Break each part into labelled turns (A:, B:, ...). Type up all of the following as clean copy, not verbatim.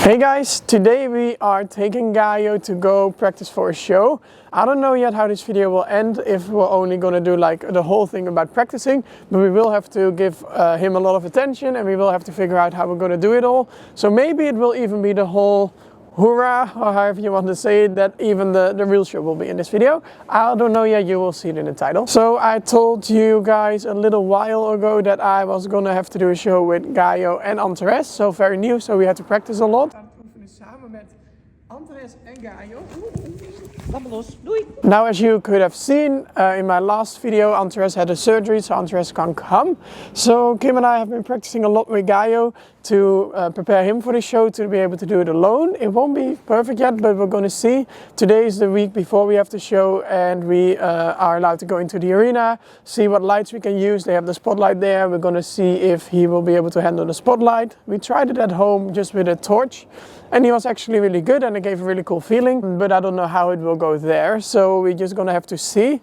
A: Hey guys, today we are taking Gaio to go practice for a show. I don't know yet how this video will end, if we're only going to do like the whole thing about practicing, but we will have to give him a lot of attention and we will have to figure out how we're going to do it all. So maybe it will even be the whole hoorah, or however you want to say it, that even the real show will be in this video. I don't know yet, you will see it in the title. So I told you guys a little while ago that I was going to have to do a show with Gaio and Antares, so very new, so we had to practice a lot. Samen met Antares en Gaio. Now, as you could have seen in my last video, Antares had a surgery, so Antares can't come. So Kim and I have been practicing a lot with Gaio to prepare him for the show, to be able to do it alone. It won't be perfect yet, but we're going to see. Today is the week before we have the show, and we are allowed to go into the arena, see what lights we can use. They have the spotlight there. We're going to see if he will be able to handle the spotlight. We tried it at home just with a torch, and he was actually really good, and it gave a really cool feeling, but I don't know how it will go there, so we're just gonna have to see.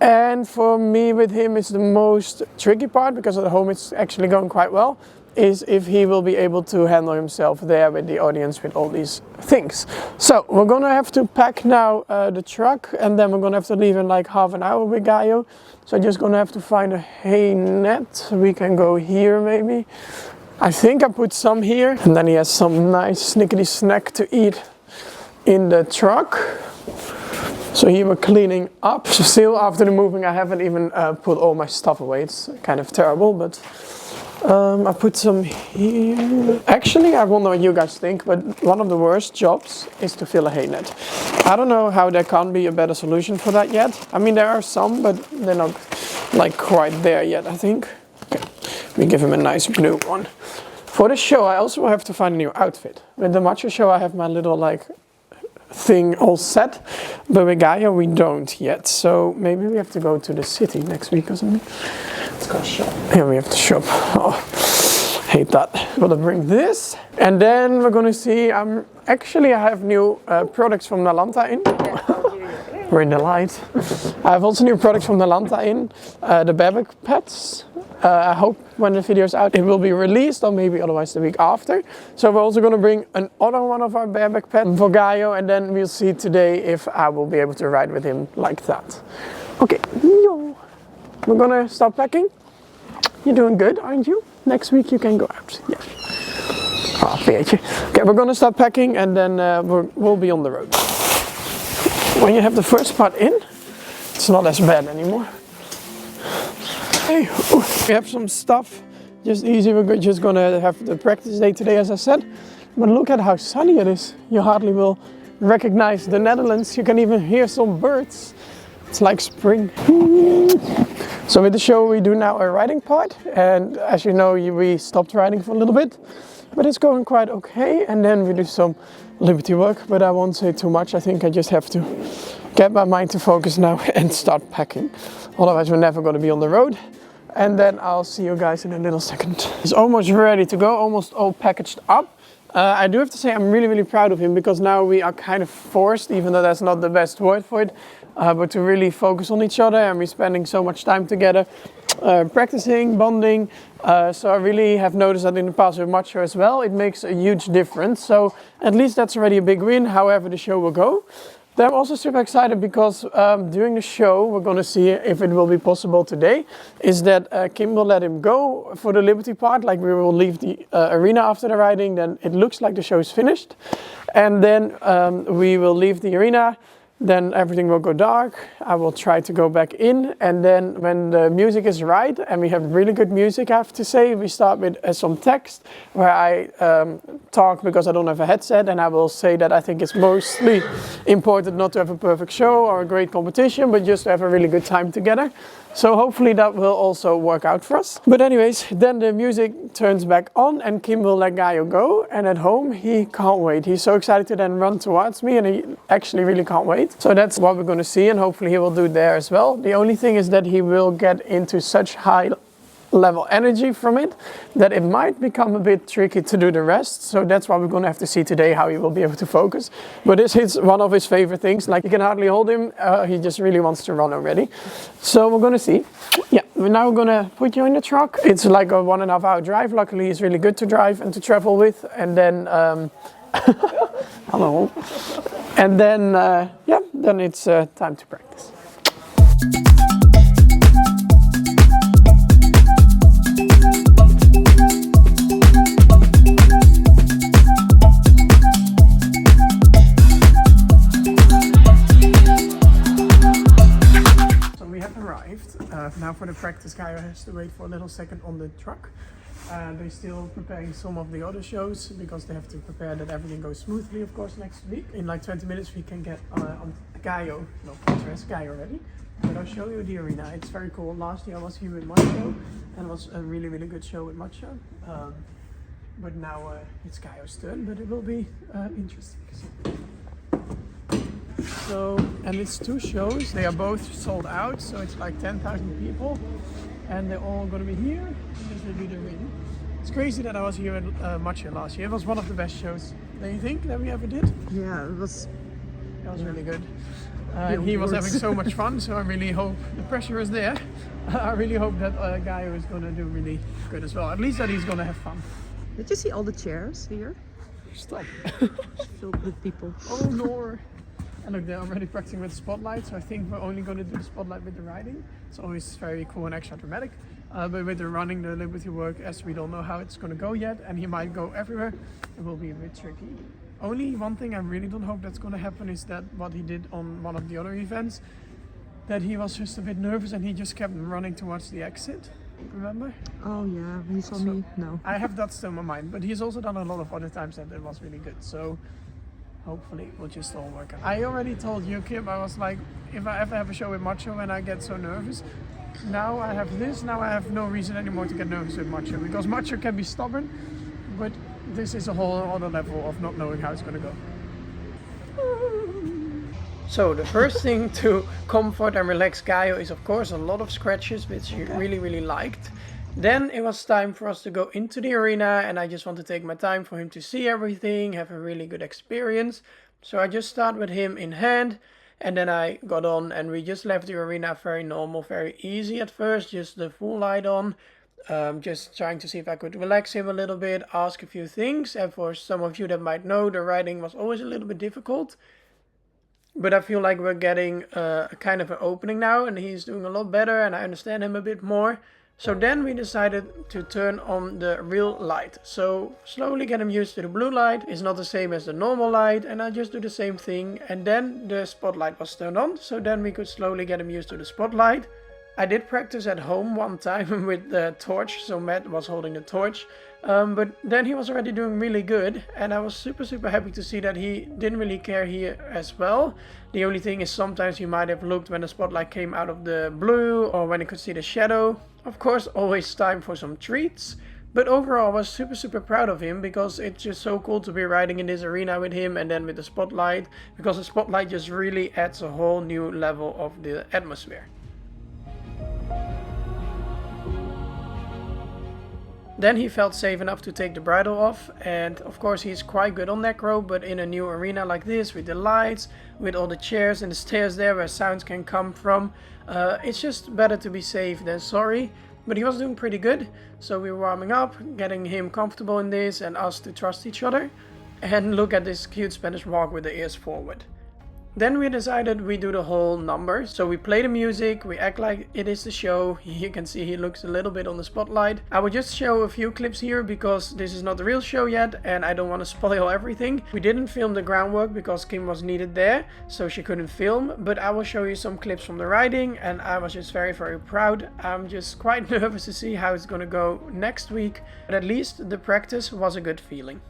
A: And for me, with him, it's the most tricky part, because at home it's actually going quite well, is if he will be able to handle himself there with the audience with all these things. So we're gonna have to pack now the truck, and then we're gonna have to leave in like half an hour with Gaio. So I'm just gonna have to find a hay net. We can go here maybe. I think I put some here, and then he has some nice snickety snack to eat in the truck. So here we're cleaning up. So still after the moving, I haven't even put all my stuff away. It's kind of terrible, but I put some here. Actually, I don't know what you guys think, but one of the worst jobs is to fill a hay net. I don't know how there can't be a better solution for that yet. I mean, there are some, but they're not like quite there yet, I think. Okay. We give him a nice blue one. For the show, I also have to find a new outfit. With the macho show, I have my little like thing all set, but with Gaio we don't yet. So maybe we have to go to the city next week or something. Let's go shop. Yeah, we have to shop. Oh, hate that. Gotta bring this, and then we're gonna see. I have new products from Nalanta in. We're in the light. I have also new products from Nalanta in, the baby pads. I hope when the video is out it will be released, or maybe otherwise the week after. So we're also going to bring another one of our bareback pads for Gaio, and then we'll see today if I will be able to ride with him like that. Okay, we're going to start packing. You're doing good, aren't you? Next week you can go out. Yeah. Oh, okay, we're going to start packing, and then we'll be on the road. When you have the first part in, it's not as bad anymore. Hey, we have some stuff, just easy. We're just gonna have the practice day today, as I said. But look at how sunny it is. You hardly will recognize the Netherlands. You can even hear some birds. It's like spring. So with the show we do now a riding part, and as you know, we stopped riding for a little bit, but it's going quite okay. And then we do some liberty work, but I won't say too much. I think I just have to get my mind to focus now and start packing. Otherwise we're never going to be on the road. And then I'll see you guys in a little second. He's almost ready to go, almost all packaged up. I do have to say I'm really proud of him, because now we are kind of forced, even though that's not the best word for it, but to really focus on each other, and we're spending so much time together, practicing, bonding. So I really have noticed that in the past with Macho as well, it makes a huge difference. So at least that's already a big win, however the show will go. Then I'm also super excited because during the show, we're going to see if it will be possible today, is that Kim will let him go for the liberty part. Like, we will leave the arena after the riding, then it looks like the show is finished. And then we will leave the arena, then everything will go dark. I will try to go back in, and then when the music is right, and we have really good music, I have to say, we start with some text where I talk, because I don't have a headset, and I will say that I think it's mostly important not to have a perfect show or a great competition, but just to have a really good time together. So hopefully that will also work out for us. But anyways, then the music turns back on, and Kim will let Gaio go, and at home he can't wait. He's so excited to then run towards me, and he actually really can't wait. So that's what we're going to see, and hopefully he will do there as well. The only thing is that he will get into such high level energy from it that it might become a bit tricky to do the rest. So that's why we're going to have to see today how he will be able to focus. But this is one of his favorite things. Like, you can hardly hold him. He just really wants to run already. So we're going to see. Yeah, now we're going to put you in the truck. It's like a 1.5 hour drive. Luckily, he's really good to drive and to travel with. And then Hello. And then, yeah, then it's time to practice. So we have arrived. Now for the practice, Gaio has to wait for a little second on the truck. They're still preparing some of the other shows because they have to prepare that everything goes smoothly, of course, next week. In like 20 minutes we can get on Gaio, no, Gaio ready. But I'll show you the arena. It's very cool. Last year I was here with Macho and it was a really, really good show with Macho. But now it's Gaio's turn, but it will be interesting. So, and it's 2 shows. They are both sold out, so it's like 10,000 people. And they're all going to be here because they do the ring. It's crazy that I was here at Macho last year. It was one of the best shows, don't you think, that we ever did?
B: Yeah, it was
A: really good. He was having so much fun, so I really hope the pressure is there. I really hope that Gaio is going to do really good as well. At least that he's going to have fun.
B: Did you see all the chairs here?
A: Stop.
B: Filled with people.
A: Oh no. And look, they're already practicing with the spotlight, so I think we're only going to do the spotlight with the riding. It's always very cool and extra dramatic. But with the running, the Liberty work, as we don't know how it's going to go yet, and he might go everywhere, it will be a bit tricky. Only one thing I really don't hope that's going to happen is that what he did on one of the other events, that he was just a bit nervous and he just kept running towards the exit. Remember?
B: Oh yeah, when you saw me, no.
A: I have that still in my mind, but he's also done a lot of other times that it was really good. So hopefully it will just all work out. I already told you, Kim, I was like, if I ever have a show with Macho and I get so nervous, now I have this, now I have no reason anymore to get nervous with Macho, because Macho can be stubborn, but this is a whole other level of not knowing how it's going to go. So the first thing to comfort and relax Gaio is of course a lot of scratches, which he really, really liked. Then it was time for us to go into the arena, and I just want to take my time for him to see everything, have a really good experience. So I just start with him in hand, and then I got on and we just left the arena very normal, very easy at first, just the full light on. Just trying to see if I could relax him a little bit, ask a few things. And for some of you that might know, the riding was always a little bit difficult. But I feel like we're getting a kind of an opening now, and he's doing a lot better and I understand him a bit more. So then we decided to turn on the real light. So slowly get him used to the blue light. It's not the same as the normal light, and I just do the same thing. And then the spotlight was turned on, so then we could slowly get him used to the spotlight. I did practice at home one time with the torch, so Matt was holding the torch. But then he was already doing really good, and I was super happy to see that he didn't really care here as well. The only thing is sometimes he might have looked when the spotlight came out of the blue or when he could see the shadow. Of course, always time for some treats. But overall I was super proud of him, because it's just so cool to be riding in this arena with him and then with the spotlight, because the spotlight just really adds a whole new level of the atmosphere. Then he felt safe enough to take the bridle off, and of course he's quite good on neck rope, but in a new arena like this, with the lights, with all the chairs and the stairs there where sounds can come from, it's just better to be safe than sorry. But he was doing pretty good, so we were warming up, getting him comfortable in this and us to trust each other. And look at this cute Spanish walk with the ears forward. Then we decided we do the whole number. So we play the music, we act like it is the show. You can see he looks a little bit on the spotlight. I will just show a few clips here because this is not the real show yet and I don't want to spoil everything. We didn't film the groundwork because Kim was needed there, so she couldn't film. But I will show you some clips from the riding, and I was just very proud. I'm just quite nervous to see how it's gonna go next week. But at least the practice was a good feeling.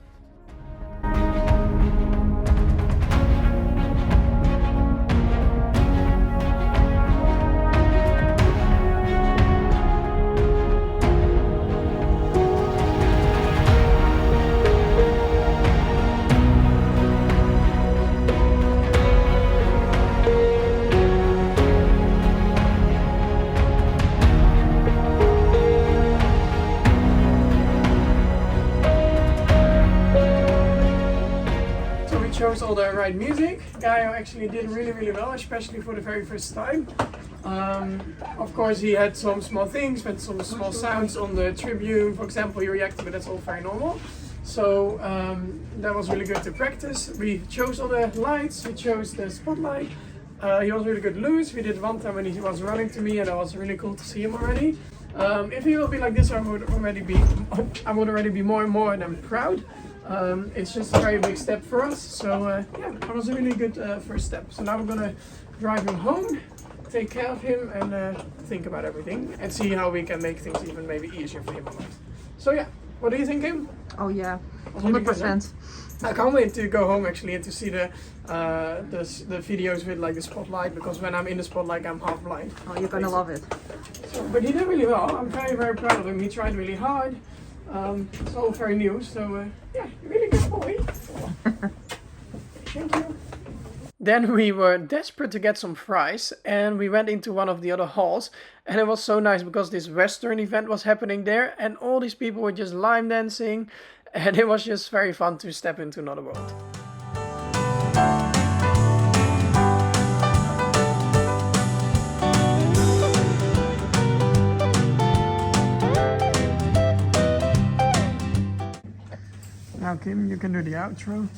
A: Chose all the right music. Gaio actually did really well, especially for the very first time. Of course he had some small things with some small sounds on the tribune, for example, he reacted, but that's all very normal. So that was really good to practice. We chose all the lights, we chose the spotlight. He was really good loose. We did one time when he was running to me, and that was really cool to see him already. If he will be like this, I would already be more and more than proud. It's just a very big step for us. So yeah, that was a really good first step. So now we're gonna drive him home, take care of him, and think about everything, and see how we can make things even maybe easier for him. So yeah, what do you think, Kim?
B: Oh yeah,
A: Really good,
B: 100%.
A: I can't wait to go home actually and to see the videos with like the spotlight, because when I'm in the spotlight I'm half blind.
B: Oh, you're gonna love it.
A: So, but he did really well. I'm very, very proud of him. He tried really hard. It's all very new, so yeah, really good boy. Thank you. Then we were desperate to get some fries, and we went into one of the other halls, and it was so nice because this Western event was happening there, and all these people were just line dancing, and it was just very fun to step into another world. Now Kim, you can do the outro.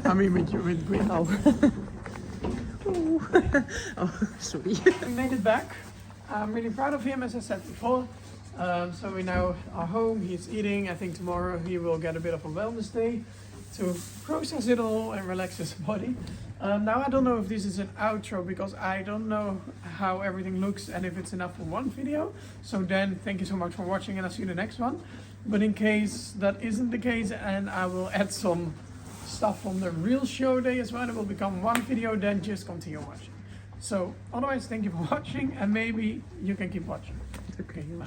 A: I mean with Gwyn.
B: Oh. Oh, sorry.
A: We made it back. I'm really proud of him, as I said before. So we now are home, he's eating. I think tomorrow he will get a bit of a wellness day to process it all and relax his body. Now I don't know if this is an outro, because I don't know how everything looks and if it's enough for one video. So then thank you so much for watching, and I'll see you in the next one. But in case that isn't the case, and I will add some stuff from the real show day as well, it will become one video, then just continue watching. So otherwise, thank you for watching, and maybe you can keep watching.
B: Okay.
A: Bye.